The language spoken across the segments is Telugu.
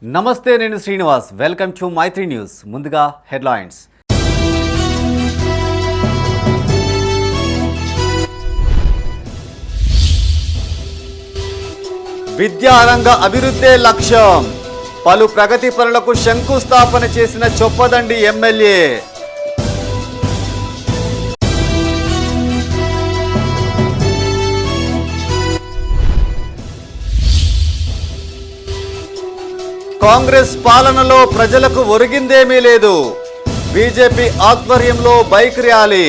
నమస్తే, నేను Srinivas. Welcome to Maitri news. ముందుగా హెడ్లైన్స్. విద్యారంగ అభివృద్ధే లక్ష్యం. పలు ప్రగతి పనులకు శంకుస్థాపన చేసిన చొప్పదండి ఎమ్మెల్యే. కాంగ్రెస్ పాలనలో ప్రజలకు ఒరిగిందేమీ లేదు. బీజేపీ ఆధ్వర్యంలో బైక్ ర్యాలీ.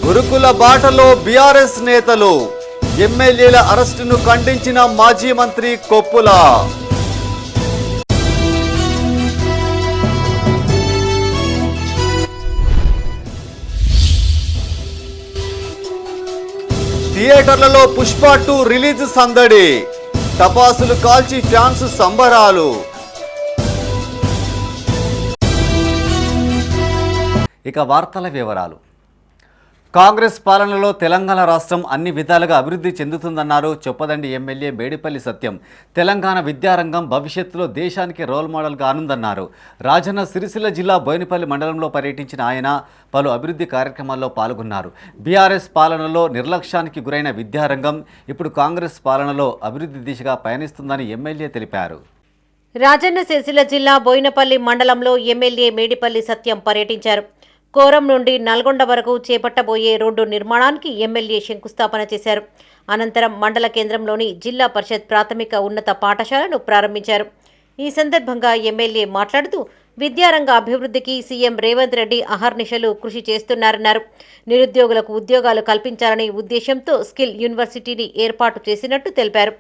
గురుకుల బాటలో బీఆర్ఎస్ నేతలు. ఎమ్మెల్యేల అరెస్టును ఖండించిన మాజీ మంత్రి కొప్పుల. థియేటర్లలో పుష్ప 2 రిలీజ్ సందడి. టపాసులు కాల్చి ఫ్యాన్స్ సంబరాలు. ఇక వార్తల వివరాలు. కాంగ్రెస్ పాలనలో తెలంగాణ రాష్ట్రం అన్ని విధాలుగా అభివృద్ధి చెందుతుందన్నారు చొప్పదండి ఎమ్మెల్యే మేడిపల్లి సత్యం. తెలంగాణ విద్యారంగం భవిష్యత్తులో దేశానికి రోల్ మోడల్గా అనుందన్నారు. రాజన్న సిరిసిల్ల జిల్లా బోయినపల్లి మండలంలో పర్యటించిన ఆయన పలు అభివృద్ధి కార్యక్రమాల్లో పాల్గొన్నారు. బీఆర్ఎస్ పాలనలో నిర్లక్ష్యానికి గురైన విద్యారంగం ఇప్పుడు కాంగ్రెస్ పాలనలో అభివృద్ధి దిశగా పయనిస్తుందని ఎమ్మెల్యే తెలిపారు. రాజన్న సిరిసిల్ల జిల్లా బోయినపల్లి మండలంలో ఎమ్మెల్యే మేడిపల్లి సత్యం పర్యటించారు. కోరం నుండి నల్గొండ వరకు చేపట్టబోయే రోడ్డు నిర్మాణానికి ఎమ్మెల్యే శంకుస్థాపన చేశారు. అనంతరం మండల కేంద్రంలోని జిల్లా పరిషత్ ప్రాథమిక ఉన్నత పాఠశాలను ప్రారంభించారు. ఈ సందర్భంగా ఎమ్మెల్యే మాట్లాడుతూ విద్యారంగ అభివృద్ధికి సీఎం రేవంత్ రెడ్డి అహర్నిశలు కృషి చేస్తున్నారన్నారు. నిరుద్యోగులకు ఉద్యోగాలు కల్పించాలనే ఉద్దేశంతో స్కిల్ యూనివర్సిటీని ఏర్పాటు చేసినట్టు తెలిపారు.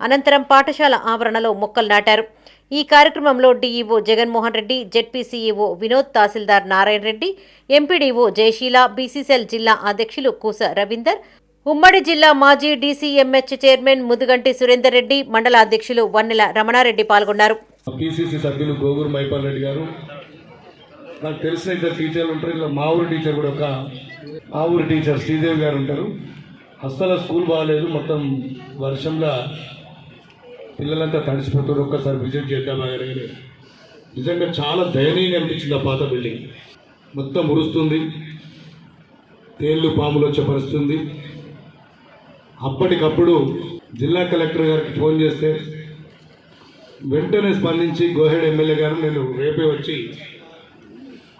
అనంతరం పాఠశాల ఆవరణలో మొక్కలు నాటారు. ఈ కార్యక్రమంలో డీఈఓ జగన్మోహన్ రెడ్డి, జెడ్పీసీఈఓ వినోద్, తహసీల్దార్ నారాయణ రెడ్డి, ఎంపీడీఓ జయశీల, బీసీసీఎల్ జిల్లా అధ్యక్షులు కూస రవీందర్, ఉమ్మడి జిల్లా మాజీ డీసీఎంహెచ్ చైర్మన్ ముదుగంటి సురేందర్ రెడ్డి, మండల అధ్యక్షులు వన్నెల రమణారెడ్డి పాల్గొన్నారు. పీసీసీ సభ్యులు గోగురు మైపాల్ రెడ్డి గారు, నాకు తెలిసిన ఇద్దరు టీచర్లు ఉంటారు. ఇలా మా ఊరు టీచర్ కూడా ఒక మా ఊరు టీచర్ శ్రీదేవి గారు ఉంటారు. అస్సలు స్కూల్ బాగాలేదు, మొత్తం వర్షంలో పిల్లలంతా తడిసిపోతారు. ఒక్కసారి విజిట్ చేద్దామని నిజంగా చాలా దయనీయంగా అనిపించింది. ఆ పాత బిల్డింగ్ మొత్తం మురుస్తుంది, తేళ్ళు పాములు వచ్చే పరిస్థితుంది. అప్పటికప్పుడు జిల్లా కలెక్టర్ గారికి ఫోన్ చేస్తే వెంటనే స్పందించి గోహెడ్ ఎమ్మెల్యే గారు నేను రేపే వచ్చి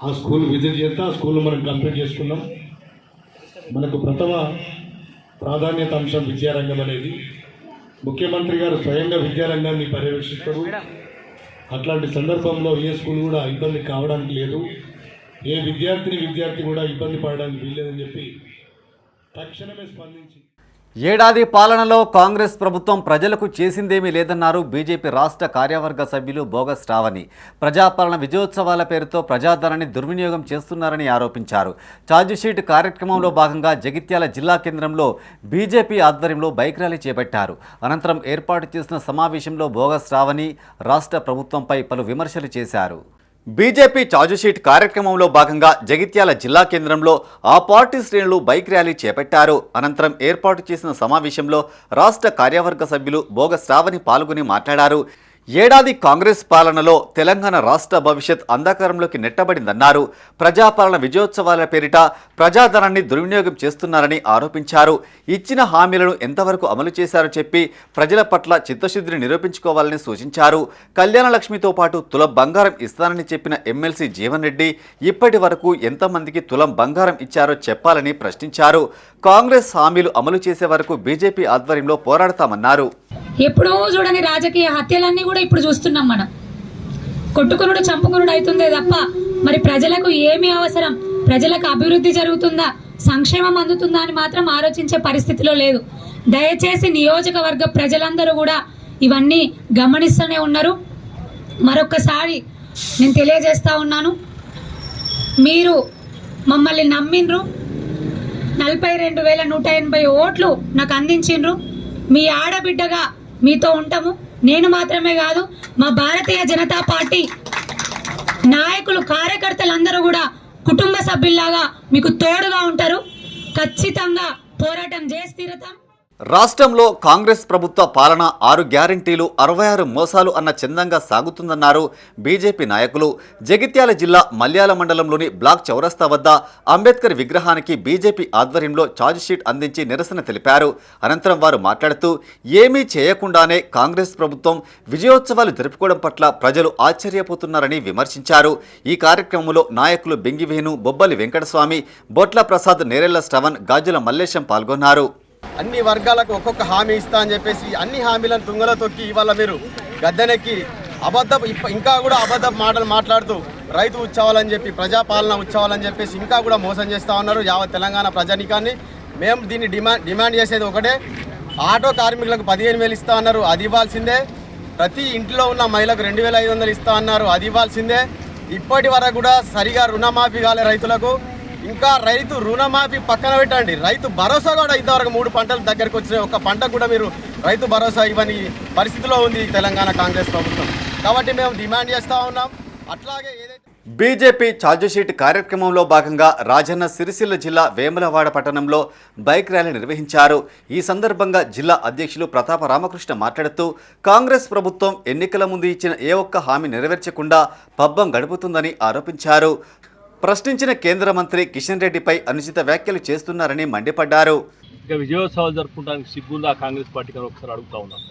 ఆ స్కూల్ విజిట్ చేస్తే ఆ స్కూల్ మనం కంప్లీట్ చేసుకున్నాం. మనకు ప్రథమ ప్రాధాన్యత అంశం విద్యారంగం అనేది. ముఖ్యమంత్రి గారు స్వయంగా విద్యారంగాన్ని పర్యవేక్షిస్తారు. అట్లాంటి సందర్భంలో ఏ స్కూల్ కూడా ఇబ్బంది కావడానికి లేదు, ఏ విద్యార్థి కూడా ఇబ్బంది పడడానికి వీల్లేదని చెప్పి తక్షణమే స్పందించి ఏడాది పాలనలో కాంగ్రెస్ ప్రభుత్వం ప్రజలకు చేసిందేమీ లేదన్నారు బీజేపీ రాష్ట్ర కార్యవర్గ సభ్యులు బోగస్ శ్రావణి. ప్రజాపాలన విజయోత్సవాల పేరుతో ప్రజాధనాన్ని దుర్వినియోగం చేస్తున్నారని ఆరోపించారు. ఛార్జిషీట్ కార్యక్రమంలో భాగంగా జగిత్యాల జిల్లా కేంద్రంలో బీజేపీ ఆధ్వర్యంలో బైక్ ర్యాలీ చేపట్టారు. అనంతరం ఏర్పాటు చేసిన సమావేశంలో బోగస్ శ్రావణి రాష్ట్ర ప్రభుత్వంపై పలు విమర్శలు చేశారు. బీజేపీ ఛార్జిషీట్ కార్యక్రమంలో భాగంగా జగిత్యాల జిల్లా కేంద్రంలో ఆ పార్టీ శ్రేణులు బైక్ ర్యాలీ చేపట్టారు. అనంతరం ఏర్పాటు చేసిన సమావేశంలో రాష్ట్ర కార్యవర్గ సభ్యులు బోగస్ శ్రావణి పాల్గొని మాట్లాడారు. ఏడాది కాంగ్రెస్ పాలనలో తెలంగాణ రాష్ట్ర భవిష్యత్ అంధకారంలోకి నెట్టబడిందన్నారు. ప్రజాపాలన విజయోత్సవాల పేరిట ప్రజాధనాన్ని దుర్వినియోగం చేస్తున్నారని ఆరోపించారు. ఇచ్చిన హామీలను ఎంతవరకు అమలు చేశారో చెప్పి ప్రజల పట్ల చిత్తశుద్ధిని నిరూపించుకోవాలని సూచించారు. కళ్యాణ లక్ష్మితో పాటు తులం బంగారం ఇస్తానని చెప్పిన ఎమ్మెల్సీ జీవన్ రెడ్డి ఇప్పటి వరకు ఎంతమందికి తులం బంగారం ఇచ్చారో చెప్పాలని ప్రశ్నించారు. కాంగ్రెస్ హామీలు అమలు చేసే వరకు బీజేపీ ఆధ్వర్యంలో పోరాడతామన్నారు. ఎప్పుడో చూడని రాజకీయ హత్యలన్నీ కూడా ఇప్పుడు చూస్తున్నాం. మనం కొట్టుకునుడు చంపుకునుడు అవుతుందే తప్ప మరి ప్రజలకు ఏమి అవసరం, ప్రజలకు అభివృద్ధి జరుగుతుందా, సంక్షేమం అందుతుందా అని మాత్రం ఆలోచించే పరిస్థితిలో లేదు. దయచేసి నియోజకవర్గ ప్రజలందరూ కూడా ఇవన్నీ గమనిస్తూనే ఉన్నారు. మరొకసారి నేను తెలియజేస్తా ఉన్నాను, మీరు మమ్మల్ని నమ్మిండ్రు, 42,180 ఓట్లు నాకు అందించిండ్రు. మీ ఆడబిడ్డగా మీతో ఉంటాము. నేను మాత్రమే కాదు, మా భారతీయ జనతా పార్టీ నాయకులు కార్యకర్తలందరూ కూడా కుటుంబ సభ్యుల్లాగా మీకు తోడుగా ఉంటారు. ఖచ్చితంగా పోరాటం చేసి తీరుతాం. రాష్ట్రంలో కాంగ్రెస్ ప్రభుత్వ పాలన 6 గ్యారంటీలు 66 మోసాలు అన్న చందంగా సాగుతుందన్నారు బీజేపీ నాయకులు. జగిత్యాల జిల్లా మల్యాల మండలంలోని బ్లాక్ చౌరస్తా వద్ద అంబేద్కర్ విగ్రహానికి బీజేపీ ఆధ్వర్యంలో ఛార్జిషీట్ అందించి నిరసన తెలిపారు. అనంతరం వారు మాట్లాడుతూ ఏమీ చేయకుండానే కాంగ్రెస్ ప్రభుత్వం విజయోత్సవాలు జరుపుకోవడం పట్ల ప్రజలు ఆశ్చర్యపోతున్నారని విమర్శించారు. ఈ కార్యక్రమంలో నాయకులు బెంగివేణు, బొబ్బలి వెంకటస్వామి, బొట్ల ప్రసాద్, నేరెళ్ల శ్రవణ్, గాజుల మల్లేశం పాల్గొన్నారు. అన్ని వర్గాలకు ఒక్కొక్క హామీ ఇస్తా అని చెప్పేసి అన్ని హామీలను తుంగలో తొక్కి ఇవాళ మీరు గద్దెనెక్కి ఇంకా కూడా అబద్ధ మాటలు మాట్లాడుతూ రైతు ఉత్సవాలని చెప్పి ప్రజాపాలన ఉత్సవాలని చెప్పేసి ఇంకా కూడా మోసం చేస్తూ ఉన్నారు యావత్ తెలంగాణ ప్రజానికాన్ని. మేము దీన్ని డిమాండ్ చేసేది ఒకటే, ఆటో కార్మికులకు 15,000 ఇస్తా అన్నారు, అది ఇవ్వాల్సిందే. ప్రతి ఇంట్లో ఉన్న మహిళలకు 2,500 ఇస్తా అన్నారు, అది ఇవ్వాల్సిందే. ఇప్పటి వరకు కూడా సరిగా రుణమాఫీ కాలే రైతులకు. ఇంకా రైతు రుణమాఫీ పక్కన పెట్టండి, రైతు భరోసా కూడా ఇంతవరకు 3 పంటలు దగ్గరకు వచ్చినాయి, ఒక్క పంట కూడా మీరు రైతు భరోసా ఇవ్వని పరిస్థితిలో ఉంది తెలంగాణ కాంగ్రెస్ ప్రభుత్వం. కాబట్టి మేము డిమాండ్ చేస్తూ ఉన్నాం. అట్లాగే బీజేపీ ఛార్జిషీట్ కార్యక్రమంలో భాగంగా రాజన్న సిరిసిల్ల జిల్లా వేములవాడ పట్టణంలో బైక్ ర్యాలీ నిర్వహించారు. ఈ సందర్భంగా జిల్లా అధ్యక్షులు ప్రతాప రామకృష్ణ మాట్లాడుతూ కాంగ్రెస్ ప్రభుత్వం ఎన్నికల ముందు ఇచ్చిన ఏ ఒక్క హామీ నెరవేర్చకుండా పబ్బం గడుపుతుందని ఆరోపించారు. ప్రశ్నించిన కేంద్ర మంత్రి కిషన్ రెడ్డిపై అనుచిత వ్యాఖ్యలు చేస్తున్నారని మండిపడ్డారు. ఇక విజయోత్సవాలు జరుపుకోవడానికి సిగ్గుందా కాంగ్రెస్ పార్టీకి అని ఒకసారి అడుగుతా ఉన్నాం.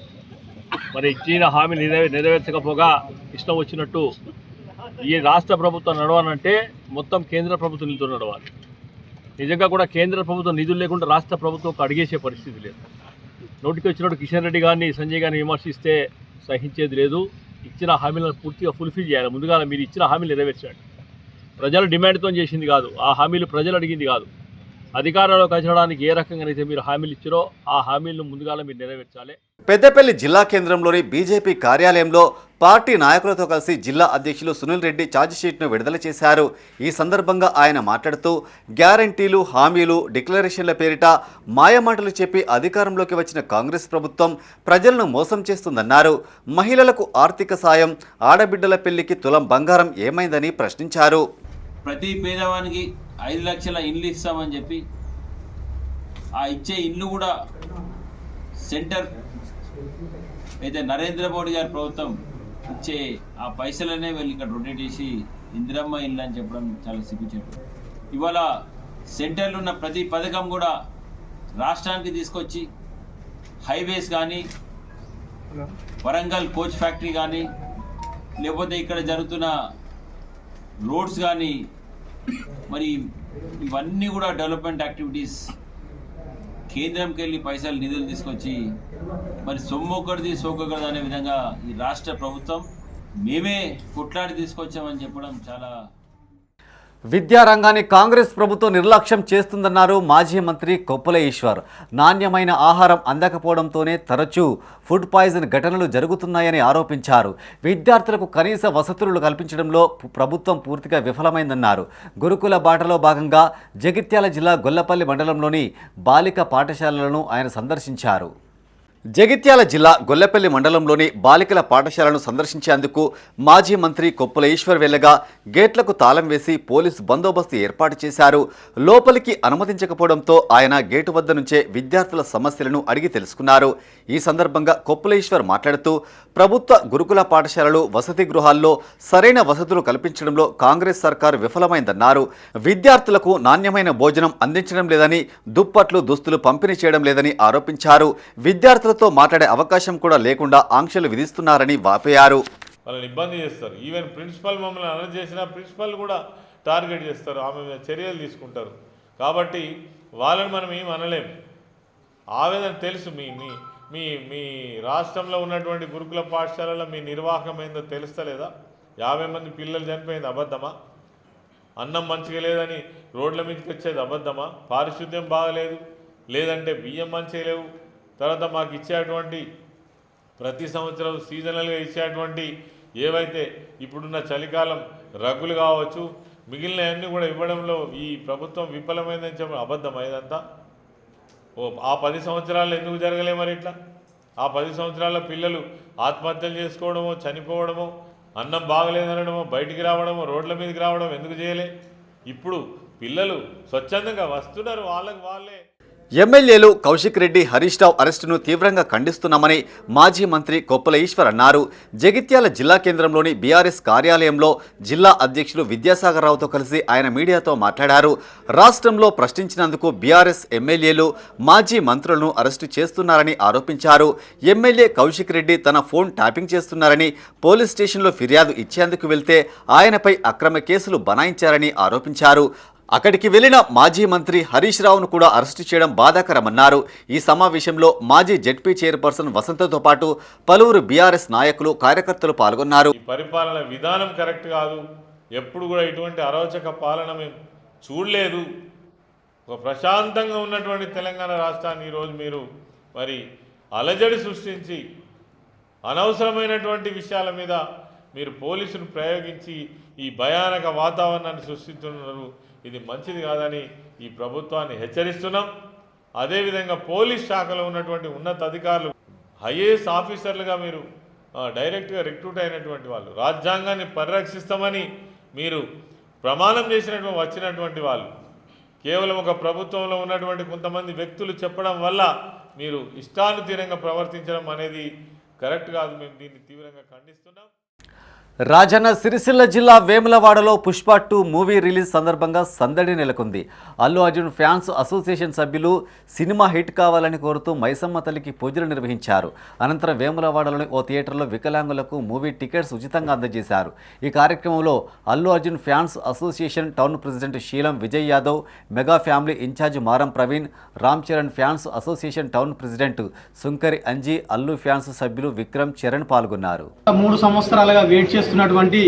మరి ఇచ్చిన హామీ నెరవేర్చకపోగా ఇష్టం వచ్చినట్టు ఈ రాష్ట్ర ప్రభుత్వం నడవాలంటే మొత్తం కేంద్ర ప్రభుత్వం నిధులతో నడవాలి. నిజంగా కూడా కేంద్ర ప్రభుత్వం నిధులు లేకుండా రాష్ట్ర ప్రభుత్వం అడిగేసే పరిస్థితి లేదు. నోటికి వచ్చినట్టు కిషన్ రెడ్డి గారిని, సంజయ్ గారిని విమర్శిస్తే సహించేది లేదు. ఇచ్చిన హామీలను పూర్తిగా ఫుల్ఫిల్ చేయాలి. ముందుగా మీరు ఇచ్చిన హామీలు నెరవేర్చండి. ప్రజలు డిమాండ్తో చేసింది కాదు, ఆ హామీలు ప్రజలు అడిగింది కాదు. అధికారంలోకి వచ్చడానికి ఏ రకంగా అయితే మీరు హామీలు ఇచ్చారో ఆ హామీలను ముందుగా మీరు నెరవేర్చాలి. పెద్దపల్లి జిల్లా కేంద్రంలోని బీజేపీ కార్యాలయంలో పార్టీ నాయకులతో కలిసి జిల్లా అధ్యక్షులు సునీల్ రెడ్డి ఛార్జిషీట్ను విడుదల చేశారు. ఈ సందర్భంగా ఆయన మాట్లాడుతూ గ్యారంటీలు, హామీలు, డిక్లరేషన్ల పేరిట మాయమాటలు చెప్పి అధికారంలోకి వచ్చిన కాంగ్రెస్ ప్రభుత్వం ప్రజలను మోసం చేస్తుందన్నారు. మహిళలకు ఆర్థిక సాయం, ఆడబిడ్డల పెళ్లికి తులం బంగారం ఏమైందని ప్రశ్నించారు. ప్రతి పేదవానికి 5 లక్షల ఇండ్లు ఇస్తామని చెప్పి ఆ ఇచ్చే ఇండ్లు కూడా సెంటర్ అయితే నరేంద్ర మోడీ గారి ప్రభుత్వం ఇచ్చే ఆ పైసలనే వీళ్ళు ఇక్కడ రొటేట్ చేసి ఇందిరమ్మ ఇల్లు అని చెప్పడం చాలా సిగ్గుచేటు. ఇవాళ సెంటర్లో ఉన్న ప్రతి పథకం కూడా రాష్ట్రానికి తీసుకొచ్చి హైవేస్ కానీ, వరంగల్ కోచ్ ఫ్యాక్టరీ కానీ, లేకపోతే ఇక్కడ జరుగుతున్న రోడ్స్ కానీ, మరి ఇవన్నీ కూడా డెవలప్మెంట్ యాక్టివిటీస్ కేంద్రంకి వెళ్ళి పైసలు నిధులు తీసుకొచ్చి మరి సొమ్మొక్కడిది సోకొకడిది అనే విధంగా ఈ రాష్ట్ర ప్రభుత్వం మేమే కొట్లాడి తీసుకొచ్చామని చెప్పడం చాలా. విద్యారంగాన్ని కాంగ్రెస్ ప్రభుత్వం నిర్లక్ష్యం చేస్తుందన్నారు మాజీ మంత్రి కొప్పుల ఈశ్వర్. నాణ్యమైన ఆహారం అందకపోవడంతోనే తరచూ ఫుడ్ పాయిజన్ ఘటనలు జరుగుతున్నాయని ఆరోపించారు. విద్యార్థులకు కనీస వసతులు కల్పించడంలో ప్రభుత్వం పూర్తిగా విఫలమైందన్నారు. గురుకుల బాటలో భాగంగా జగిత్యాల జిల్లా గొల్లపల్లి మండలంలోని బాలిక పాఠశాలలను ఆయన సందర్శించారు. జగిత్యాల జిల్లా గొల్లపల్లి మండలంలోని బాలికల పాఠశాలను సందర్శించేందుకు మాజీ మంత్రి కొప్పుల ఈశ్వర్ వెళ్లగా గేట్లకు తాళం వేసి పోలీసు బందోబస్తు ఏర్పాటు చేశారు. లోపలికి అనుమతించకపోవడంతో ఆయన గేటు వద్ద నుంచే విద్యార్థుల సమస్యలను అడిగి తెలుసుకున్నారు. ఈ సందర్భంగా కొప్పుల ఈశ్వర్ మాట్లాడుతూ ప్రభుత్వ గురుకుల పాఠశాలలు, వసతి గృహాల్లో సరైన వసతులు కల్పించడంలో కాంగ్రెస్ సర్కారు విఫలమైందన్నారు. విద్యార్థులకు నాణ్యమైన భోజనం అందించడం లేదని, దుప్పట్లు, దుస్తులు పంపిణీ చేయడం లేదని ఆరోపించారు. విద్యార్థులతో మాట్లాడే అవకాశం కూడా లేకుండా ఆంక్షలు విధిస్తున్నారని వాపోయారు. వాళ్ళని ఇబ్బంది చేస్తారు. ఈవెన్ ప్రిన్సిపల్ మమ్మల్ని అరెస్ట్ చేసిన ప్రిన్సిపల్ కూడా టార్గెట్ చేస్తారు, ఆమె మీద చర్యలు తీసుకుంటారు. కాబట్టి వాళ్ళని మనం ఏం అనలేం. ఆవేదన తెలుసు. మీ మీ మీ రాష్ట్రంలో ఉన్నటువంటి గురుకుల పాఠశాలలో మీ నిర్వాహకం ఏందో తెలుస్తలేదా? 50 మంది పిల్లలు చనిపోయింది అబద్ధమా? అన్నం మంచిగా లేదని రోడ్ల మీదకి వచ్చేది అబద్ధమా? పారిశుద్ధ్యం బాగలేదు, లేదంటే బియ్యం మంచిగా లేవు. తర్వాత మాకు ఇచ్చేటువంటి ప్రతి సంవత్సరం సీజనల్గా ఇచ్చేటువంటి ఏవైతే ఇప్పుడున్న చలికాలం రగ్గులు కావచ్చు, మిగిలిన అన్నీ కూడా ఇవ్వడంలో ఈ ప్రభుత్వం విఫలమైందని చెప్పి అబద్ధం ఇదంతా. ఆ 10 సంవత్సరాలు ఎందుకు జరగలే మరి ఇట్లా? ఆ 10 సంవత్సరాల పిల్లలు ఆత్మహత్యలు చేసుకోవడమో, చనిపోవడమో, అన్నం బాగలేదనడమో, బయటికి రావడమో, రోడ్ల మీదకి రావడం ఎందుకు చేయలే? ఇప్పుడు పిల్లలు స్వచ్ఛందంగా వస్తున్నారు, వాళ్ళకి వాళ్ళే. ఎమ్మెల్యేలు కౌశిక్ రెడ్డి, హరీష్ రావు అరెస్టును తీవ్రంగా ఖండిస్తున్నామని మాజీ మంత్రి కొప్పుల ఈశ్వర్ అన్నారు. జగిత్యాల జిల్లా కేంద్రంలోని బీఆర్ఎస్ కార్యాలయంలో జిల్లా అధ్యక్షులు విద్యాసాగర్ రావుతో కలిసి ఆయన మీడియాతో మాట్లాడారు. రాష్ట్రంలో ప్రశ్నించినందుకు బీఆర్ఎస్ ఎమ్మెల్యేలు, మాజీ మంత్రులను అరెస్టు చేస్తున్నారని ఆరోపించారు. ఎమ్మెల్యే కౌశిక్ రెడ్డి తన ఫోన్ ట్యాపింగ్ చేస్తున్నారని పోలీస్ స్టేషన్లో ఫిర్యాదు ఇచ్చేందుకు వెళ్తే ఆయనపై అక్రమ కేసులు బనాయించారని ఆరోపించారు. అక్కడికి వెళ్లిన మాజీ మంత్రి హరీష్ రావును కూడా అరెస్టు చేయడం బాధాకరమన్నారు. ఈ సమావేశంలో మాజీ జెడ్పీ చైర్పర్సన్ వసంతతో పాటు పలువురు బీఆర్ఎస్ నాయకులు, కార్యకర్తలు పాల్గొన్నారు. ఈ పరిపాలన విధానం కరెక్ట్ కాదు, ఎప్పుడు కూడా ఇటువంటి అరోచక పాలన మేము చూడలేదు. ఒక ప్రశాంతంగా ఉన్నటువంటి తెలంగాణ రాష్ట్రాన్ని ఈరోజు మీరు మరి అలజడి సృష్టించి అనవసరమైనటువంటి విషయాల మీద మీరు పోలీసును ప్రయోగించి ఈ భయానక వాతావరణాన్ని సృష్టిస్తున్నారు. ఇది మంచిది కాదని ఈ ప్రభుత్వాన్ని హెచ్చరిస్తున్నాం. అదేవిధంగా పోలీస్ శాఖలో ఉన్నటువంటి ఉన్నత అధికారులు, ఐఏఎస్ ఆఫీసర్లుగా మీరు డైరెక్ట్గా రిక్రూట్ అయినటువంటి వాళ్ళు, రాజ్యాంగాన్ని పరిరక్షిస్తామని మీరు ప్రమాణం చేసినటువంటి వచ్చినటువంటి వాళ్ళు కేవలం ఒక ప్రభుత్వంలో ఉన్నటువంటి కొంతమంది వ్యక్తులు చెప్పడం వల్ల మీరు ఇష్టానుతీరంగా ప్రవర్తించడం అనేది కరెక్ట్ కాదు. మేము దీన్ని తీవ్రంగా ఖండిస్తున్నాం. రాజన్న సిరిసిల్ల జిల్లా వేములవాడలో పుష్ప 2 మూవీ రిలీజ్ సందర్భంగా సందడి నెలకొంది. అల్లు అర్జున్ ఫ్యాన్స్ అసోసియేషన్ సభ్యులు సినిమా హిట్ కావాలని కోరుతూ మైసమ్మ తల్లికి పూజలు నిర్వహించారు. అనంతరం వేములవాడలోని ఓ థియేటర్లో వికలాంగులకు మూవీ టికెట్స్ ఉచితంగా అందజేశారు. ఈ కార్యక్రమంలో Allu Arjun fans association town president Seelam Vijay Yadav, mega family in charge Maram Praveen, Ram Charan fans association town president Sunkari Anji, Allu fans సభ్యులు విక్రమ్ చరణ్ పాల్గొన్నారు. 3 సంవత్సరాలుగా వెయిట్ చేస్తున్నటువంటి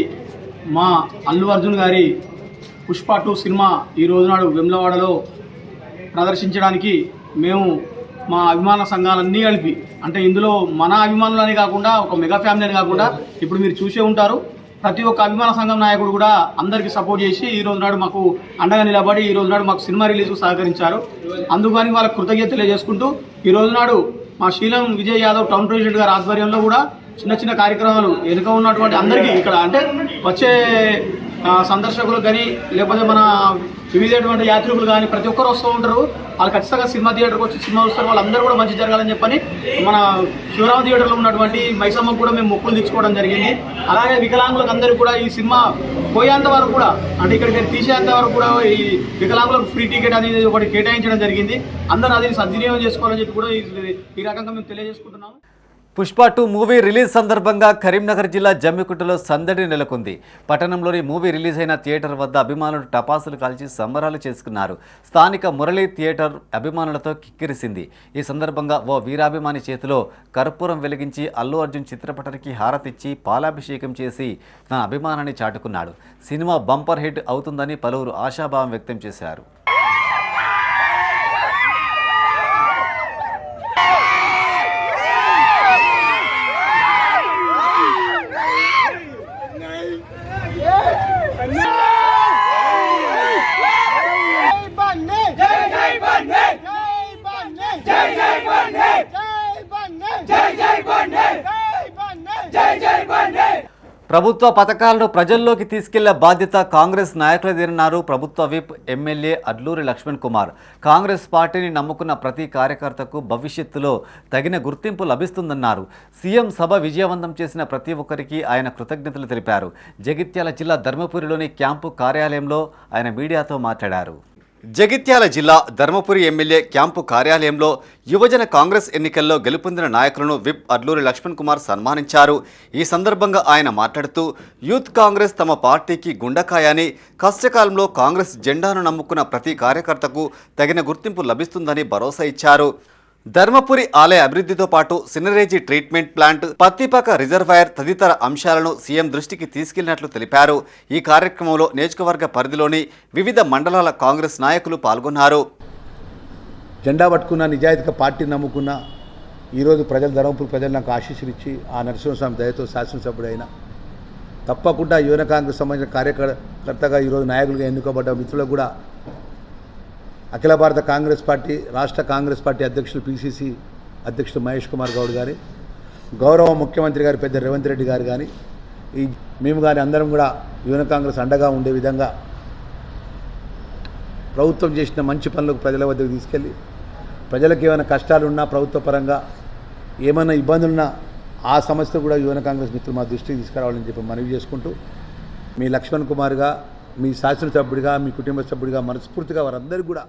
మా అల్లు అర్జున్ గారి పుష్ప 2 సినిమా ఈ రోజు నాడు వేములవాడలో ప్రదర్శించడానికి మేము మా అభిమాన సంఘాలన్నీ కలిపి, అంటే ఇందులో మన అభిమానులని కాకుండా ఒక మెగా ఫ్యామిలీ అని కాకుండా ఇప్పుడు మీరు చూసే ఉంటారు, ప్రతి ఒక్క అభిమాన సంఘం నాయకుడు కూడా అందరికీ సపోర్ట్ చేసి ఈ రోజు నాడు మాకు అండగా నిలబడి ఈ రోజు నాడు మాకు సినిమా రిలీజ్కు సహకరించారు. అందుకని వాళ్ళకి కృతజ్ఞత తెలియజేసుకుంటూ ఈ రోజు నాడు మా శీలం విజయ్ యాదవ్ టౌన్ ప్రెసిడెంట్ గారి ఆధ్వర్యంలో కూడా చిన్న చిన్న కార్యక్రమాలు వెనుక ఉన్నటువంటి అందరికీ ఇక్కడ అంటే వచ్చే సందర్శకులు కానీ లేకపోతే మన వివిధటువంటి యాత్రికులు కానీ ప్రతి ఒక్కరు వస్తూ ఉంటారు. వాళ్ళు ఖచ్చితంగా సినిమా థియేటర్కి వచ్చి సినిమా చూస్తారు. వాళ్ళందరూ కూడా మంచి జరగాలని చెప్పని మన శివరామ థియేటర్లో ఉన్నటువంటి మైసమ్మకు కూడా మేము మొక్కులు తెచ్చుకోవడం జరిగింది. అలాగే వికలాంగులకు అందరికీ కూడా ఈ సినిమా పోయేంత వరకు కూడా, అంటే ఇక్కడికి తీసేంత వరకు కూడా ఈ వికలాంగులకు ఫ్రీ టికెట్ అనేది ఒకటి కేటాయించడం జరిగింది. అందరూ అది సద్వినియోగం చేసుకోవాలని చెప్పి కూడా ఈ రకంగా మేము తెలియజేసుకుంటున్నాము. పుష్ప 2 మూవీ రిలీజ్ సందర్భంగా కరీంనగర్ జిల్లా జమ్మికుంటలో సందడి నెలకొంది. పట్టణంలోని మూవీ రిలీజ్ అయిన థియేటర్ వద్ద అభిమానులు టపాసులు కాల్చి సంబరాలు చేసుకున్నారు. స్థానిక మురళీ థియేటర్ అభిమానులతో కిక్కిరిసింది. ఈ సందర్భంగా ఓ వీరాభిమాని చేతిలో కర్పూరం వెలిగించి అల్లు అర్జున్ చిత్రపటానికి హారతిచ్చి పాలాభిషేకం చేసి తన అభిమానాన్ని చాటుకున్నాడు. సినిమా బంపర్ హిట్ అవుతుందని పలువురు ఆశాభావం వ్యక్తం చేశారు. ప్రభుత్వ పథకాలను ప్రజల్లోకి తీసుకెళ్లే బాధ్యత కాంగ్రెస్ నాయకులదేనన్నారు ప్రభుత్వ విప్ ఎమ్మెల్యే అడ్లూరి లక్ష్మణ్ కుమార్. కాంగ్రెస్ పార్టీని నమ్ముకున్న ప్రతి కార్యకర్తకు భవిష్యత్తులో తగిన గుర్తింపు లభిస్తుందన్నారు. సీఎం సభ విజయవంతం చేసిన ప్రతి ఒక్కరికి ఆయన కృతజ్ఞతలు తెలిపారు. జగిత్యాల జిల్లా ధర్మపురిలోని క్యాంపు కార్యాలయంలో ఆయన మీడియాతో మాట్లాడారు. జగిత్యాల జిల్లా ధర్మపురి ఎమ్మెల్యే క్యాంపు కార్యాలయంలో యువజన కాంగ్రెస్ ఎన్నికల్లో గెలుపొందిన నాయకులను విప్ అడ్లూరి లక్ష్మణ్ కుమార్ సన్మానించారు. ఈ సందర్భంగా ఆయన మాట్లాడుతూ యూత్ కాంగ్రెస్ తమ పార్టీకి గుండకాయని, కష్టకాలంలో కాంగ్రెస్ జెండాను నమ్ముకున్న ప్రతి కార్యకర్తకు తగిన గుర్తింపు లభిస్తుందని భరోసా ఇచ్చారు. ధర్మపురి ఆలయ అభివృద్ధితో పాటు సినరేజీ ట్రీట్మెంట్ ప్లాంట్, పత్తిపాక రిజర్వాయర్ తదితర అంశాలను సీఎం దృష్టికి తీసుకెళ్లినట్లు తెలిపారు. ఈ కార్యక్రమంలో నియోజకవర్గ పరిధిలోని వివిధ మండలాల కాంగ్రెస్ నాయకులు పాల్గొన్నారు. జెండా పట్టుకున్న, నిజాయితీగా పార్టీ నమ్ముకున్న ఈరోజు ధర్మపురి ప్రజలు నాకు ఆశీస్సులు ఇచ్చి ఆ నరసింహస్వామి దయతో శాసనసభ్యుడైన తప్పకుండా యువన కాంగ్రెస్ సంబంధించిన కార్యకర్తగా ఈరోజు నాయకులుగా ఎన్నుకోబడ్డ మిత్రులకు కూడా అఖిల భారత కాంగ్రెస్ పార్టీ రాష్ట్ర కాంగ్రెస్ పార్టీ అధ్యక్షులు పిసిసి అధ్యక్షులు మహేష్ కుమార్ గౌడ్ గారి, గౌరవ ముఖ్యమంత్రి గారి పెద్ద రేవంత్ రెడ్డి గారు కానీ మేము కానీ అందరం కూడా యువన కాంగ్రెస్ అండగా ఉండే విధంగా ప్రభుత్వం చేసిన మంచి పనులకు ప్రజల వద్దకు తీసుకెళ్ళి ప్రజలకు ఏమైనా కష్టాలున్నా ప్రభుత్వ పరంగా ఏమైనా ఇబ్బందులున్నా ఆ సమస్య కూడా యువన కాంగ్రెస్ మిత్రులు మా దృష్టికి తీసుకురావాలని చెప్పి మనవి చేసుకుంటూ మీ లక్ష్మణ్ కుమార్గా మీ శాసనసభ్యుడిగా మీ కుటుంబ సభ్యుడిగా మనస్ఫూర్తిగా వారందరికీ కూడా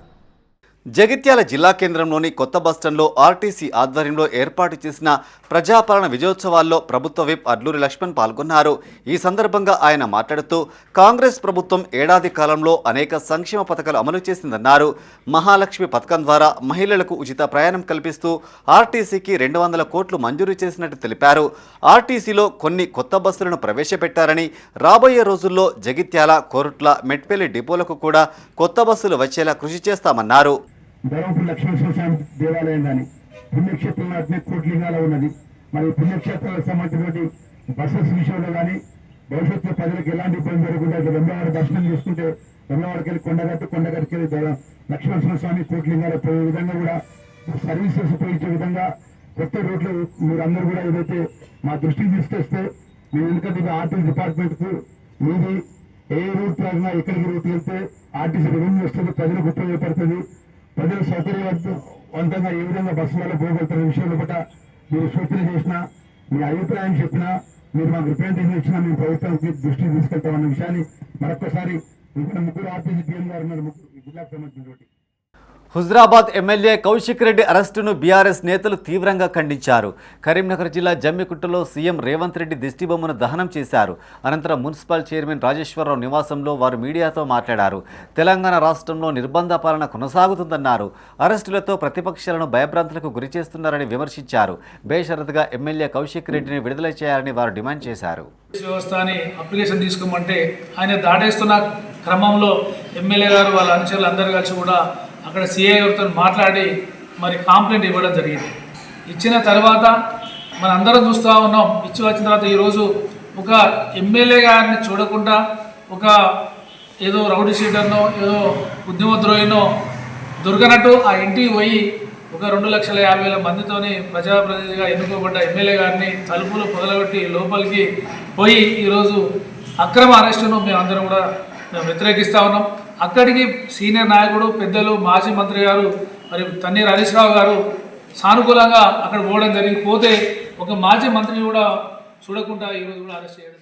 జగిత్యాల జిల్లా కేంద్రంలోని కొత్త బస్టాండ్లో ఆర్టీసీ ఆధ్వర్యంలో ఏర్పాటు చేసిన ప్రజాపాలన విజయోత్సవాల్లో ప్రభుత్వ విప్ అడ్లూరి లక్ష్మణ్ పాల్గొన్నారు. ఈ సందర్భంగా ఆయన మాట్లాడుతూ కాంగ్రెస్ ప్రభుత్వం ఏడాది కాలంలో అనేక సంక్షేమ పథకాలు అమలు చేసిందన్నారు. మహాలక్ష్మి పథకం ద్వారా మహిళలకు ఉచిత ప్రయాణం కల్పిస్తూ ఆర్టీసీకి 200 కోట్లు మంజూరు చేసినట్టు తెలిపారు. ఆర్టీసీలో కొన్ని కొత్త బస్సులను ప్రవేశపెట్టారని రాబోయే రోజుల్లో జగిత్యాల, కోరుట్ల, మెట్పల్లి డిపోలకు కూడా కొత్త బస్సులు వచ్చేలా కృషి చేస్తామన్నారు. ధర్మపురి లక్ష్మీనరసింహస్వామి దేవాలయం కానీ పుణ్యక్షేత్రంలో అగ్ని కోట్లింగాల ఉన్నది. మరి పుణ్యక్షేత్రాలకు సంబంధించినటువంటి బస్సెస్ విషయంలో కానీ భవిష్యత్తులో ప్రజలకు ఎలాంటి ఇబ్బంది జరగకుండా వెంబవాడ దర్శనం చేసుకుంటే వెంబవాడకి వెళ్ళి కొండగట్టుకి వెళ్ళి లక్ష్మీనరసింహస్వామి కోట్లింగాలు పోయే విధంగా కూడా సర్వీసెస్ ఉపయోగించే విధంగా కొత్త రూట్లు మీరు అందరూ కూడా ఏదైతే మా దృష్టికి తీసుకొస్తే మేము ఎందుకంటే ఆర్టీసీ డిపార్ట్మెంట్కు మీది ఏ రూట్ ప్రకారంగా ఎక్కడికి రూట్ వెళ్తే ఆర్టీసీ రెవెన్యూ వస్తుంది, ప్రజలకు ఉపయోగపడుతుంది, ప్రజలు సౌకర్యవంతంగా ఏ విధంగా బస్సు వల్ల పోగలుగుతున్న విషయంలో కూడా మీరు సూచన చేసినా మీ అభిప్రాయం చెప్పినా మీరు మాకు రిప్రజెంటేషన్ ఇచ్చినా మేము ప్రభుత్వానికి దృష్టికి తీసుకెళ్తామన్న విషయాన్ని మరొకసారి ఇక్కడ ముగ్గురు ఆర్టీసీ టీఎం గారు ఉన్నారు, జిల్లాకు సంబంధించినటువంటి. హుజరాబాద్ ఎమ్మెల్యే కౌశిక్ రెడ్డి అరెస్టును బీఆర్ఎస్ నేతలు తీవ్రంగా ఖండించారు. కరీంనగర్ జిల్లా జమ్మికుంటలో సీఎం రేవంత్ రెడ్డి దిష్టిబొమ్మను దహనం చేశారు. అనంతరం మున్సిపల్ చైర్మన్ రాజేశ్వరరావు నివాసంలో వారు మీడియాతో మాట్లాడారు. తెలంగాణ రాష్ట్రంలో నిర్బంధ పాలన కొనసాగుతుందన్నారు. అరెస్టులతో ప్రతిపక్షాలను భయభ్రాంతులకు గురిచేస్తున్నారని విమర్శించారు. బేషరతుగా ఎమ్మెల్యే కౌశిక్ రెడ్డిని విడుదల చేయాలని వారు డిమాండ్ చేశారు. వ్యవస్థని అప్లికేషన్ తీసుకోమంటే ఆయన దాటేస్తున్న క్రమంలో ఎమ్మెల్యే గారు వాళ్ళ అనుచరులు అందరూ కలిసి కూడా అక్కడ సిఐ గారితో మాట్లాడి మరి కంప్లైంట్ ఇవ్వడం జరిగింది. ఇచ్చిన తర్వాత మన అందరం చూస్తూ ఉన్నాం. ఇచ్చి వచ్చిన తర్వాత ఈరోజు ఒక ఎమ్మెల్యే గారిని చూడకుండా ఒక ఏదో రౌడీ షీటర్నో ఏదో ఉద్యమద్రోహినో దొరకనట్టు ఆ ఇంటికి పోయి ఒక 2,50,000 మందితోని ప్రజాప్రతినిధిగా ఎన్నుకోబడ్డ ఎమ్మెల్యే గారిని తలుపులు పొదలగొట్టి లోపలికి పోయి ఈరోజు అక్రమ అరెస్టును మేమందరం కూడా మేము వ్యతిరేకిస్తూ ఉన్నాం. అక్కడికి సీనియర్ నాయకుడు పెద్దలు మాజీ మంత్రి గారు మరి తన్నీర్ హరీష్ రావు గారు సానుకూలంగా అక్కడ పోవడం జరిగిపోతే ఒక మాజీ మంత్రిని కూడా చూడకుండా ఈరోజు కూడా అరెస్ట్ చేయడం.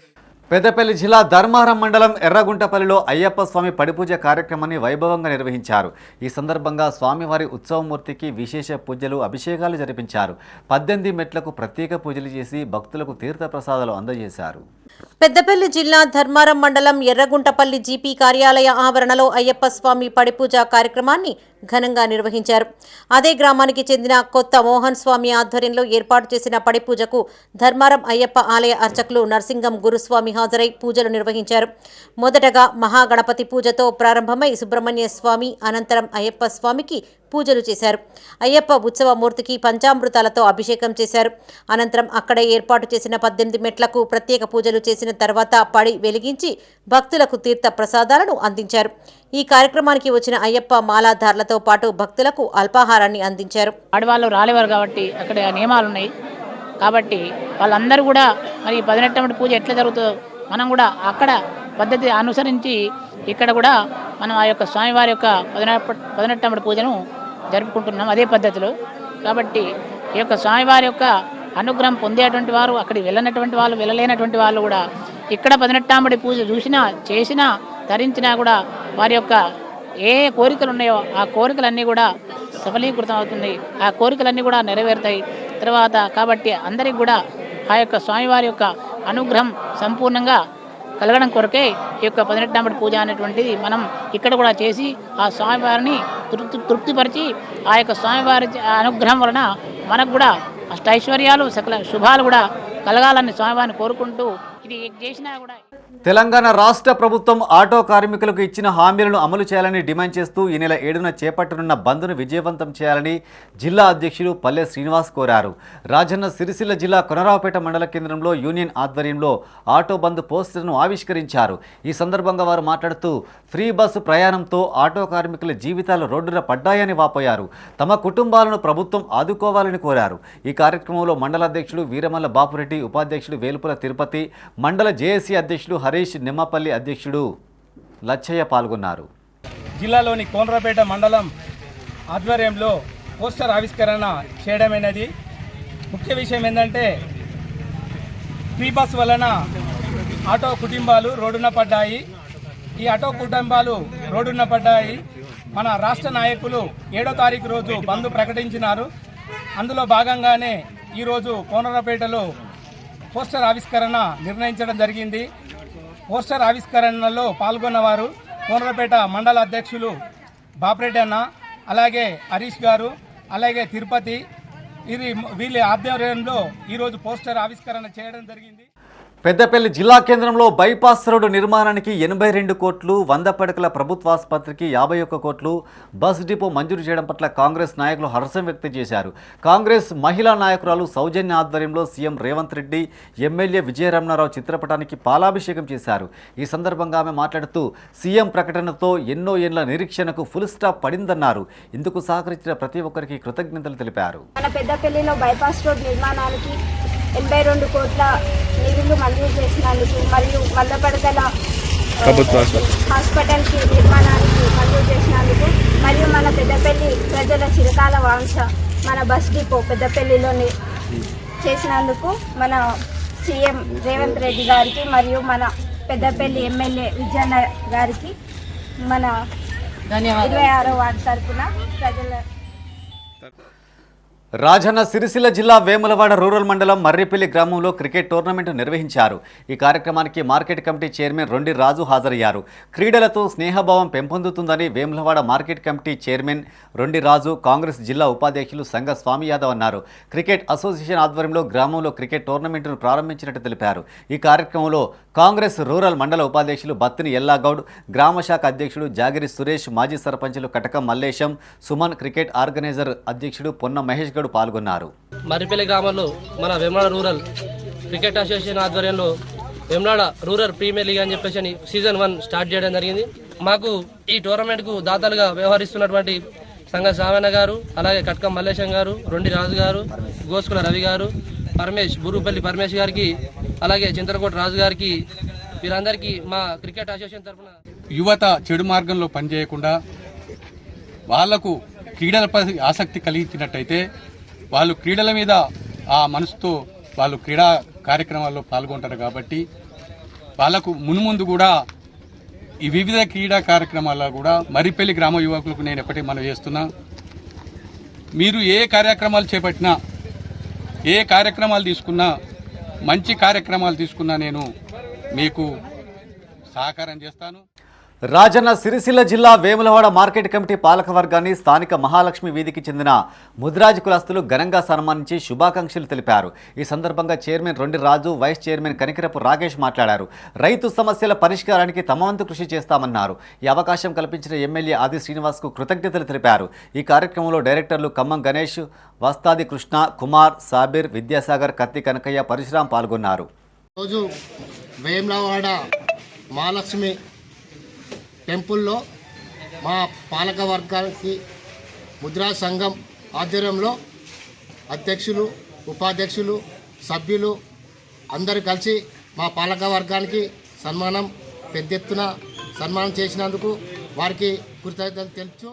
పెద్దపల్లి జిల్లా ధర్మారం మండలం ఎర్రగుంటపల్లిలో అయ్యప్ప స్వామి పడిపూజ కార్యక్రమాన్ని వైభవంగా నిర్వహించారు. ఈ సందర్భంగా స్వామివారి ఉత్సవమూర్తికి విశేష పూజలు, అభిషేకాలు జరిపించారు. 18 మెట్లకు ప్రత్యేక పూజలు చేసి భక్తులకు తీర్థ ప్రసాదాలు అందజేశారు. పెద్దపల్లి జిల్లా ధర్మారం మండలం ఎర్రగుంటపల్లి జీపీ కార్యాలయ ఆవరణలో అయ్యప్ప స్వామి పడిపూజ కార్యక్రమాన్ని ఘనంగా నిర్వహించారు. అదే గ్రామానికి చెందిన కొత్త మోహన్ స్వామి ఆధ్వర్యంలో ఏర్పాటు చేసిన పడిపూజకు ధర్మారం అయ్యప్ప ఆలయ అర్చకులు నర్సింగం గురుస్వామి హాజరై పూజలు నిర్వహించారు. మొదటగా మహాగణపతి పూజతో ప్రారంభమై సుబ్రహ్మణ్య స్వామి, అనంతరం అయ్యప్ప స్వామికి పూజలు చేశారు. అయ్యప్ప ఉత్సవమూర్తికి పంచామృతాలతో అభిషేకం చేశారు. అనంతరం అక్కడే ఏర్పాటు చేసిన 18 మెట్లకు ప్రత్యేక పూజలు చేసిన తర్వాత పడి వెలిగించి భక్తులకు తీర్థ ప్రసాదాలను అందించారు. ఈ కార్యక్రమానికి వచ్చిన అయ్యప్ప మాలాధారులతో పాటు భక్తులకు అల్పాహారాన్ని అందించారు. ఆడవాళ్ళు రాలేవారు కాబట్టి అక్కడ నియమాలు ఉన్నాయి కాబట్టి వాళ్ళందరూ కూడా మరి 18 పూజ ఎట్లా జరుగుతుందో మనం కూడా అక్కడ పద్ధతి అనుసరించి ఇక్కడ కూడా మనం ఆ యొక్క స్వామివారి యొక్క 18 పూజను జరుపుకుంటున్నాం అదే పద్ధతిలో. కాబట్టి ఈ యొక్క స్వామివారి యొక్క అనుగ్రహం పొందేటువంటి వారు, అక్కడికి వెళ్ళనటువంటి వాళ్ళు, వెళ్ళలేనటువంటి వాళ్ళు కూడా ఇక్కడ 18 పూజ చూసినా, చేసినా, ధరించినా కూడా వారి యొక్క ఏ కోరికలు ఉన్నాయో ఆ కోరికలన్నీ కూడా సఫలీకృతం అవుతుంది. ఆ కోరికలన్నీ కూడా నెరవేరుతాయి తర్వాత. కాబట్టి అందరికి కూడా ఆ యొక్క స్వామివారి యొక్క అనుగ్రహం సంపూర్ణంగా కలగడం కొరకే ఈ యొక్క 18 పూజ అనేటువంటిది మనం ఇక్కడ కూడా చేసి ఆ స్వామివారిని తృప్తిపరిచి ఆ యొక్క స్వామివారి అనుగ్రహం వలన మనకు కూడా అష్టైశ్వర్యాలు, సకల శుభాలు కూడా కలగాలని స్వామివారిని కోరుకుంటూ ఇది చేసినా కూడా. తెలంగాణ రాష్ట్ర ప్రభుత్వం ఆటో కార్మికులకు ఇచ్చిన హామీలను అమలు చేయాలని డిమాండ్ చేస్తూ ఈ నెల 7న చేపట్టనున్న బంద్ను విజయవంతం చేయాలని జిల్లా అధ్యక్షులు పల్లె శ్రీనివాస్ కోరారు. రాజన్న సిరిసిల్ల జిల్లా కొనరావుపేట మండల కేంద్రంలో యూనియన్ ఆధ్వర్యంలో ఆటో బంద్ పోస్టర్ను ఆవిష్కరించారు. ఈ సందర్భంగా వారు మాట్లాడుతూ ఫ్రీ బస్సు ప్రయాణంతో ఆటో కార్మికుల జీవితాలు రోడ్డున పడ్డాయని వాపోయారు. తమ కుటుంబాలను ప్రభుత్వం ఆదుకోవాలని కోరారు. ఈ కార్యక్రమంలో మండల అధ్యక్షుడు వీరమల్ల బాపురెడ్డి, ఉపాధ్యక్షుడు వేలుపుల తిరుపతి, మండల జేఏసీ అధ్యక్షుడు హరీష్, నిమ్మపల్లి అధ్యక్షుడు లచ్చయ్య పాల్గొన్నారు. జిల్లాలోని కోనరాపేట మండలం ఆధ్వర్యంలో పోస్టర్ ఆవిష్కరణ చేయడమైనది. ముఖ్య విషయం ఏంటంటే ఫ్రీ బస్ వలన ఆటో కుటుంబాలు రోడ్డున పడ్డాయి. ఈ ఆటో కుటుంబాలు రోడ్డున పడ్డాయి. మన రాష్ట్ర నాయకులు 7వ తారీఖు రోజు బంద్ ప్రకటించినారు. అందులో భాగంగానే ఈరోజు కోనరాపేటలో పోస్టర్ ఆవిష్కరణ నిర్ణయించడం జరిగింది. పోస్టర్ ఆవిష్కరణలో పాల్గొన్నవారు కోనరాపేట మండల అధ్యక్షులు బాపిరెడ్డి అన్న, అలాగే హరీష్ గారు, అలాగే తిరుపతి, వీళ్ళ ఆధ్వర్యంలో ఈరోజు పోస్టర్ ఆవిష్కరణ చేయడం జరిగింది. పెద్దపల్లి జిల్లా కేంద్రంలో బైపాస్ రోడ్డు నిర్మాణానికి 82 కోట్లు, 100 పడకల ప్రభుత్వాసుపత్రికి 51 కోట్లు, బస్ డిపో మంజూరు చేయడం పట్ల కాంగ్రెస్ నాయకులు హర్షం వ్యక్తం చేశారు. కాంగ్రెస్ మహిళా నాయకురాలు సౌజన్య ఆధ్వర్యంలో సీఎం రేవంత్ రెడ్డి, ఎమ్మెల్యే విజయరమణారావు చిత్రపటానికి పాలాభిషేకం చేశారు. ఈ సందర్భంగా ఆమె మాట్లాడుతూ సీఎం ప్రకటనతో ఎన్నో ఏళ్ల నిరీక్షణకు ఫుల్ స్టాప్ పడిందన్నారు. ఇందుకు సహకరించిన ప్రతి ఒక్కరికి కృతజ్ఞతలు తెలిపారు. మన పెద్దపల్లిలో బైపాస్ రోడ్ నిర్మాణానికి 82 కోట్ల నిధులు మంజూరు చేసినందుకు మరియు 100 పడకల హాస్పిటల్కి నిర్మాణానికి మంజూరు చేసినందుకు మరియు మన పెద్దపల్లి ప్రజల చిరకాల వాంఛ మన బస్ డిపో పెద్దపల్లిలోని చేసినందుకు మన సీఎం రేవంత్ రెడ్డి గారికి మరియు మన పెద్దపల్లి ఎమ్మెల్యే విజయన్న గారికి మన 26వ వార్డు తరఫున ప్రజల రాజన్న సిరిసిల్ల జిల్లా వేములవాడ రూరల్ మండలం మర్రిపల్లి గ్రామంలో క్రికెట్ టోర్నమెంట్ నిర్వహించారు. ఈ కార్యక్రమానికి market committee chairman Rondi Raju హాజరయ్యారు. క్రీడలతో స్నేహభావం పెంపొందుతుందని Vemulawada market committee chairman Rondi Raju, Congress జిల్లా ఉపాధ్యక్షులు సంగ స్వామి యాదవ్ అన్నారు. క్రికెట్ అసోసియేషన్ ఆధ్వర్యంలో గ్రామంలో క్రికెట్ టోర్నమెంట్ను ప్రారంభించినట్టు తెలిపారు. ఈ కార్యక్రమంలో కాంగ్రెస్ రూరల్ మండల ఉపాధ్యక్షులు బత్తిని ఎల్లాగౌడ్, గ్రామ శాఖ అధ్యక్షుడు జాగిరి సురేష్, మాజీ సర్పంచులు కటకం మల్లేశం, సుమన్, క్రికెట్ ఆర్గనైజర్ అధ్యక్షుడు పొన్న మహేష్ పాల్గొన్నారు. మర్రిపల్లి గ్రామంలో మన వేములవాడ రూరల్ క్రికెట్ అసోసియేషన్ ఆధ్వర్యంలో వేములవాడ రూరల్ ప్రీమియర్ లీగ్ అని చెప్పేసి సీజన్ 1 స్టార్ట్ చేయడం జరిగింది. మాకు ఈ టోర్నమెంట్కు దాతలుగా వ్యవహరిస్తున్నటువంటి సంగ సావన్న గారు, అలాగే కట్కం మల్లేశం గారు, రొండి రాజు గారు, గోస్కుల రవి గారు, పరమేష్, బురుపల్లి పరమేష్ గారికి, అలాగే చింతలకోట రాజు గారికి, వీరందరికీ మా క్రికెట్ అసోసియేషన్ తరఫున యువత చెడు మార్గంలో పనిచేయకుండా వాళ్లకు క్రీడలపై ఆసక్తి కలిగించినట్టయితే వాళ్ళు క్రీడల మీద ఆ మనసుతో వాళ్ళు క్రీడా కార్యక్రమాల్లో పాల్గొంటారు. కాబట్టి వాళ్ళకు మున్ముందు కూడా ఈ వివిధ క్రీడా కార్యక్రమాల్లో కూడా మర్రిపల్లి గ్రామ యువకులకు నేను ఒకటి మనం చేస్తున్నా, మీరు ఏ కార్యక్రమాలు చేపట్టినా, ఏ కార్యక్రమాలు తీసుకున్నా, మంచి కార్యక్రమాలు తీసుకున్నా నేను మీకు సహకారం చేస్తాను. రాజన్న సిరిసిల్ల జిల్లా వేములవాడ మార్కెట్ కమిటీ పాలకవర్గాన్ని స్థానిక మహాలక్ష్మి వీధికి చెందిన ముదిరాజ్ కులస్తులు ఘనంగా సన్మానించి శుభాకాంక్షలు తెలిపారు. ఈ సందర్భంగా చైర్మన్ రొండి రాజు, వైస్ చైర్మన్ కనికరపు రాకేష్ మాట్లాడారు. రైతు సమస్యల పరిష్కారానికి తమ వంతు కృషి చేస్తామన్నారు. ఈ అవకాశం కల్పించిన ఎమ్మెల్యే ఆది శ్రీనివాస్కు కృతజ్ఞతలు తెలిపారు. ఈ కార్యక్రమంలో డైరెక్టర్లు ఖమ్మం గణేష్, వస్తాది కృష్ణ, కుమార్, సాబిర్, విద్యాసాగర్, కత్తి కనకయ్య, పరశురాం పాల్గొన్నారు. రోజు వేములవాడ మహాలక్ష్మి టెంపుల్లో మా పాలక వర్గానికి ముద్రా సంఘం ఆధ్వర్యంలో అధ్యక్షులు, ఉపాధ్యక్షులు, సభ్యులు అందరూ కలిసి మా పాలక వర్గానికి పెద్ద ఎత్తున సన్మానం చేసినందుకు వారికి కృతజ్ఞతలు తెలుపుతూ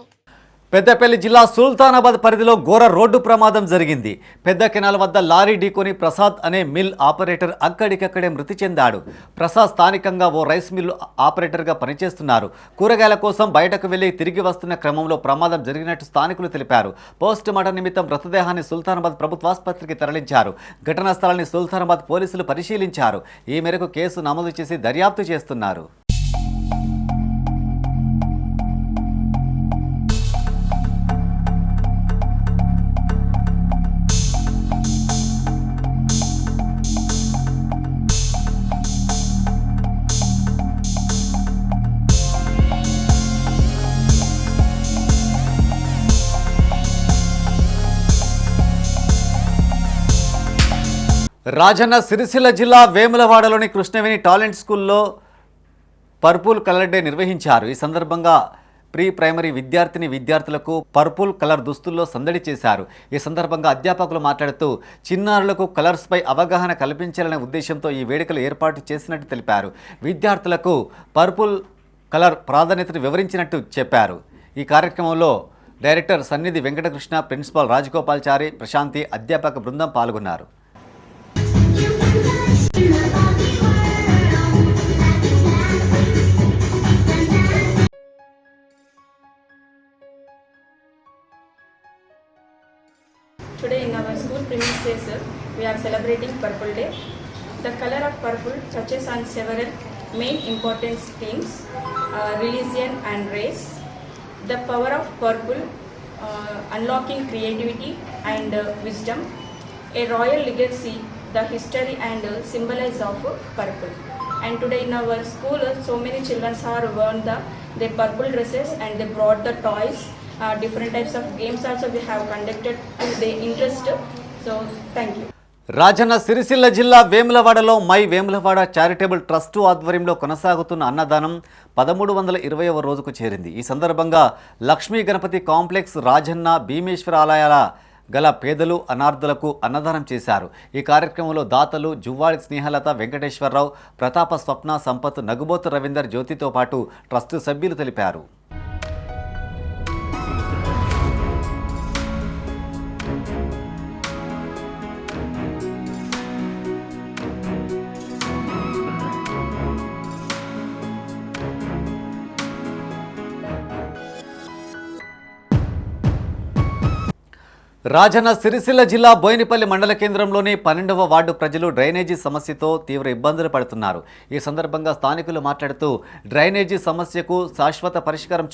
పెద్దపల్లి జిల్లా సుల్తానాబాద్ పరిధిలో ఘోర రోడ్డు ప్రమాదం జరిగింది. పెద్ద కెనాల్ వద్ద లారీ ఢీకొని ప్రసాద్ అనే మిల్ ఆపరేటర్ అక్కడికక్కడే మృతి చెందాడు. ప్రసాద్ స్థానికంగా ఓ రైస్ మిల్ ఆపరేటర్గా పనిచేస్తున్నారు. కూరగాయల కోసం బయటకు వెళ్లి తిరిగి వస్తున్న క్రమంలో ప్రమాదం జరిగినట్టు స్థానికులు తెలిపారు. పోస్ట్ మార్టం నిమిత్తం మృతదేహాన్ని సుల్తానాబాద్ ప్రభుత్వాసుపత్రికి తరలించారు. ఘటనా స్థలాన్ని సుల్తానాబాద్ పోలీసులు పరిశీలించారు. ఈ మేరకు కేసు నమోదు చేసి దర్యాప్తు చేస్తున్నారు. రాజన్న సిరిసిల్ల జిల్లా వేములవాడలోని కృష్ణవేణి టాలెంట్ స్కూల్లో పర్పుల్ కలర్ డే నిర్వహించారు. ఈ సందర్భంగా ప్రీ ప్రైమరీ విద్యార్థులకు పర్పుల్ కలర్ దుస్తుల్లో సందడి చేశారు. ఈ సందర్భంగా అధ్యాపకులు మాట్లాడుతూ చిన్నారులకు కలర్స్పై అవగాహన కల్పించాలనే ఉద్దేశంతో ఈ వేడుకలు ఏర్పాటు చేసినట్టు తెలిపారు. విద్యార్థులకు పర్పుల్ కలర్ ప్రాధాన్యతను వివరించినట్టు చెప్పారు. ఈ కార్యక్రమంలో డైరెక్టర్ సన్నిధి వెంకటకృష్ణ, ప్రిన్సిపాల్ రాజగోపాల్చారి, ప్రశాంతి, అధ్యాపక బృందం పాల్గొన్నారు. Today in our school premises, we are celebrating Purple Day. The color of purple touches on several main important themes, religion and race. The power of purple, unlocking creativity and wisdom. A royal legacy, the history and symbolize of purple. And today in our school, so many children are worn their purple dresses and they brought the toys. Different types of games also we have conducted to their interest. So thank you. Rajanna Sircilla జిల్లా వేములవాడలో మై వేములవాడ చారిటబుల్ ట్రస్టు ఆధ్వర్యంలో కొనసాగుతున్న అన్నదానం 1320వ రోజుకు చేరింది. ఈ సందర్భంగా లక్ష్మీ గణపతి కాంప్లెక్స్, రాజన్న, భీమేశ్వర ఆలయాల గల పేదలు, అనార్థులకు అన్నదానం చేశారు. ఈ కార్యక్రమంలో దాతలు జువ్వాడి స్నేహలత, వెంకటేశ్వరరావు, ప్రతాప, స్వప్న, సంపత్, నగుబోతు రవీందర్, జ్యోతితో పాటు ట్రస్టు సభ్యులు తెలిపారు. రాజన్న సిరిసిల్ల జిల్లా బోయినపల్లి మండల కేంద్రంలోని 12వ వార్డు ప్రజలు డ్రైనేజీ సమస్యతో తీవ్ర ఇబ్బందులు పడుతున్నారు. ఈ సందర్భంగా స్థానికులు మాట్లాడుతూ డ్రైనేజీ సమస్యకు శాశ్వత పరిష్కారం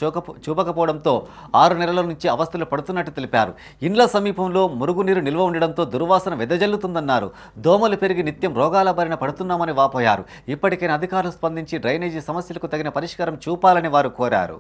చూపకపోవడంతో 6 నెలల నుంచి అవస్థలు పడుతున్నట్టు తెలిపారు. ఇండ్ల సమీపంలో మురుగునీరు నిల్వ ఉండడంతో దుర్వాసన వెదజల్లుతుందన్నారు. దోమలు పెరిగి నిత్యం రోగాల బారిన పడుతున్నామని వాపోయారు. ఇప్పటికైనా అధికారులు స్పందించి డ్రైనేజీ సమస్యలకు తగిన పరిష్కారం చూపాలని వారు కోరారు.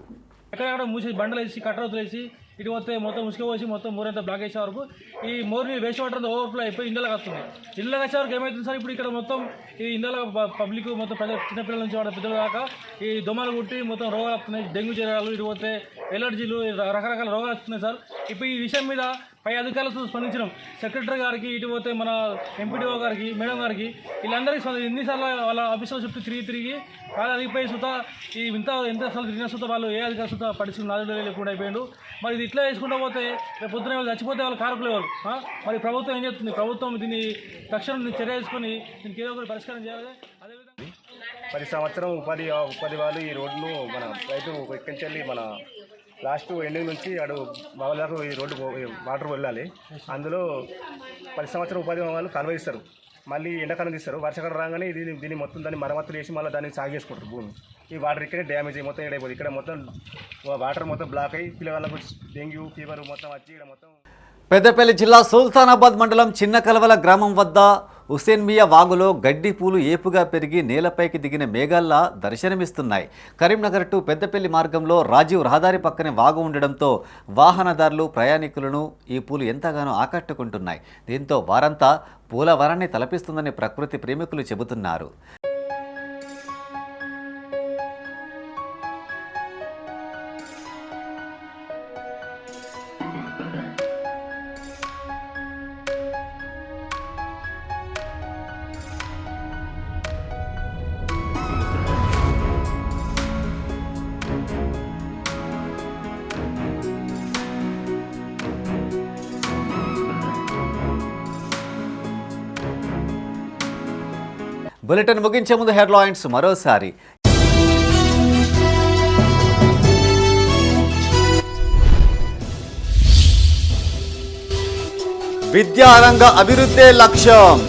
ఎక్కడెక్కడ మూసి బండలు వేసి కట్టరతులు వేసి ఇటు పోతే మొత్తం ముసుక పోసి మొత్తం మోరంతా బ్లాక్ చేసే వరకు ఈ మోర్ని వేస్ట్ వాటర్ అంతా ఓవర్ఫ్లో అయిపోయి ఇండ్లకు వస్తుంది. ఇండ్లకు వచ్చే వరకు ఏమవుతుంది సార్, ఇప్పుడు ఇక్కడ మొత్తం ఈ ఇండ్ల పబ్లిక్ మొత్తం చిన్నపిల్లల నుంచి వాడు పెద్దల దాకా ఈ దోమలు కుట్టి మొత్తం రోగాలు వస్తున్నాయి. డెంగ్యూ జ్వరాలు, ఇటు పోతే ఎలర్జీలు, రకరకాల రోగాలు వస్తున్నాయి సార్. ఇప్పుడు ఈ విషయం మీద పై అధికారులతో స్పందించడం, సెక్రటరీ గారికి, ఇటు పోతే మన ఎంపీడీఓ గారికి, మేడం గారికి, వీళ్ళందరికీ ఎన్నిసార్లు వాళ్ళ ఆఫీసులో చుట్టూ తిరిగి వాళ్ళు అడిగిపోయి సుతా ఈ ఎంత అసలు తిరిగిన సుతా వాళ్ళు ఏ అధికారులు సుతా పడిచుకుని నాలుగు లేకుండా అయిపోయాడు. మరి ఇది ఇట్లా వేసుకుంటూ పోతే పొద్దున వాళ్ళు చచ్చిపోతే వాళ్ళు కారకులు వాళ్ళు. మరి ప్రభుత్వం ఏం చేస్తుంది? ప్రభుత్వం దీన్ని తక్షణం చర్య తీసుకొని దీనికి ఏదో ఒకటి పరిష్కారం చేయాలి. అదేవిధంగా 10 సంవత్సరం ఉపాధి వాళ్ళు ఈ రోడ్ను మన రైతు ఎక్కించాలి. మన లాస్ట్ ఎండింగ్ నుంచి అడు బాగా దాకా ఈ రోడ్డు వాటర్ వెళ్ళాలి. అందులో 10 సంవత్సరం ఉపాధి వాళ్ళు కన్వయిస్తారు. మళ్ళీ ఎండాకాలం తీస్తారు. వర్షాకాలం రాగానే దీన్ని మొత్తం దాన్ని మరమ్మతులు చేసి మళ్ళీ దాన్ని సాగేసుకుంటారు భూమి. ఈ వాటర్ ఇక్కడే డ్యామేజ్ అయ్యి మొత్తం ఏడైపోతుంది. ఇక్కడ మొత్తం వాటర్ మొత్తం బ్లాక్ అయ్యి పిల్లవాళ్ళకు డెంగ్యూ ఫీవర్ మొత్తం వచ్చి ఇక్కడ మొత్తం. పెద్దపల్లి జిల్లా సుల్తానాబాద్ మండలం చిన్న కలవల గ్రామం వద్ద హుసేన్మియా వాగులో గడ్డి పూలు ఏపుగా పెరిగి నేలపైకి దిగిన మేఘాల్లా దర్శనమిస్తున్నాయి. కరీంనగర్ టు పెద్దపల్లి మార్గంలో రాజీవ్ రహదారి పక్కనే వాగు ఉండడంతో వాహనదారులు, ప్రయాణికులను ఈ పూలు ఎంతగానో ఆకట్టుకుంటున్నాయి. దీంతో వారంతా పూల వరాన్ని తలపిస్తుందని ప్రకృతి ప్రేమికులు చెబుతున్నారు. బులెటిన్ ముగించే ముందు హెడ్లైన్స్ మరోసారి. విద్యారంగ అభివృద్ధే లక్ష్యం,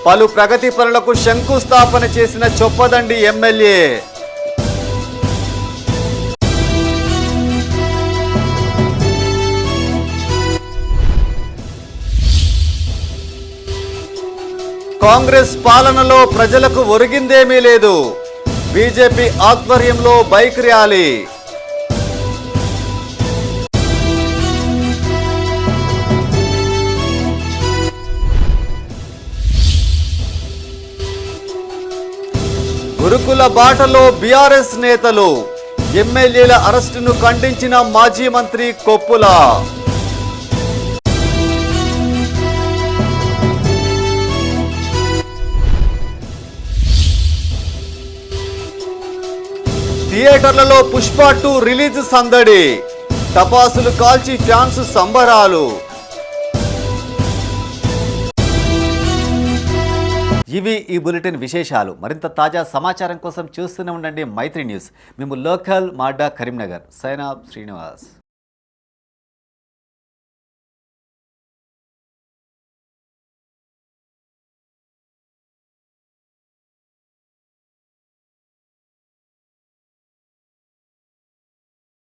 పలు ప్రగతి పనులకు శంకుస్థాపన చేసిన చొప్పదండి ఎమ్మెల్యే. కాంగ్రెస్ పాలనలో ప్రజలకు ఒరిగిందేమీ లేదు, బీజేపీ ఆధ్వర్యంలో బైక్ ర్యాలీ. గురుకుల బాటలో బీఆర్ఎస్ నేతలు, ఎమ్మెల్యేల అరెస్టును ఖండించిన మాజీ మంత్రి కొప్పుల. థియేటర్లలో పుష్ప 2 రిలీజ్ సందడి, టపాసులు కాల్చి ఫ్యాన్స్ సంబరాలు. ఇవి ఈ బులెటిన్ విశేషాలు. మరింత తాజా సమాచారం కోసం చూస్తూనే ఉండండి మైత్రి న్యూస్. మేము local Madda Karimnagar. Sign off Srinivas.